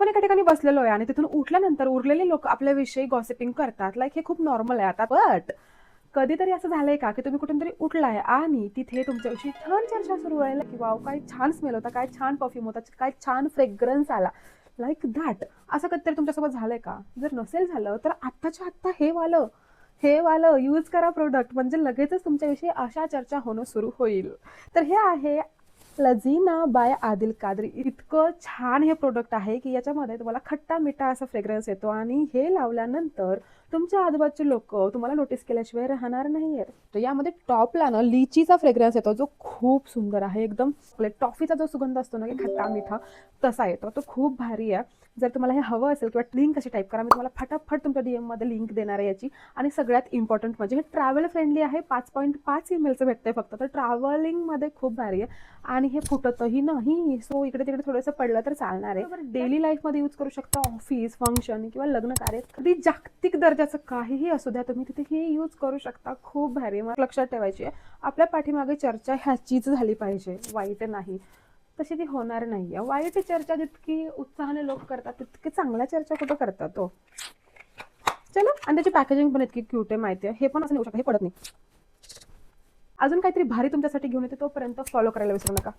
आपण एका ठिकाणी बसलेलो आहे आणि तिथून उठल्यानंतर उरलेले लोक आपल्याविषयी गॉसिपिंग करतात, लाईक हे खूप नॉर्मल आहे आता. बट कधीतरी असं झालंय का की तुम्ही कुठून तरी उठलाय आणि तिथे तुमच्याविषयी छान चर्चा सुरू आहे, की वाव काय छान स्मेल होता, काय छान परफ्यूम होता, काय छान फ्रेग्रन्स आला, लाईक दॅट. असं कधीतरी तुमच्यासोबत झालंय का? जर नसेल झालं तर आत्ताच्या आत्ता हे वालं यूज करा प्रोडक्ट, म्हणजे लगेचच तुमच्याविषयी अशा चर्चा होणं सुरू होईल. तर हे आहे लझीना बाय आदिल कादरी. इतकं छान हे प्रोडक्ट आहे की याच्यामध्ये तुम्हाला खट्टा मिठा असा फ्रेग्रन्स येतो आणि हे लावल्यानंतर तुमच्या आजूबाजूचे लोक तुम्हाला नोटीस केल्याशिवाय राहणार नाहीये. तर यामध्ये टॉपला ना लिचीचा फ्रेग्रन्स येतो, जो खूप सुंदर आहे. एकदम टॉफीचा जो सुगंध असतो ना, की खट्टा मिठा, तसा येतो. तो खूप भारी आहे. जर तुम्हाला हे हवं असेल किंवा लिंक कशी टाईप करा, मी तुम्हाला फटाफट तुमच्या DM मध्ये लिंक देणार आहे याची. आणि सगळ्यात इम्पॉर्टंट म्हणजे हे ट्रॅव्हल फ्रेंडली आहे. 5.5 ml भेटतंय फक्त, तर ट्रॅव्हलिंगमध्ये खूप भारी आहे. आणि हे फुटतही नाही, सो इकडे तिकडे थोडंसं पडलं तर चालणार आहे. डेली लाईफमध्ये यूज करू शकता, ऑफिस फंक्शन किंवा लग्न कार्य, कधी जागतिक दर्जाचं काहीही असू द्या, तुम्ही तिथे हे यूज करू शकता. खूप भारी. मग लक्षात ठेवायची आहे, आपल्या पाठीमागे चर्चा ह्याचीच झाली पाहिजे, वाईट नाही. तशी ती होणार नाहीये. वाईट चर्चा जितकी उत्साहाने लोक करतात, तितकी चांगल्या चर्चा कुठं करतात तो. चलो, आणि त्याची पॅकेजिंग पण इतकी क्यूट आहे, माहिती आहे. हे पण असं नेऊ शकता, हे पडत नाही. अजून काहीतरी भारी तुमच्यासाठी घेऊन येते, तोपर्यंत फॉलो करायला विसरू नका.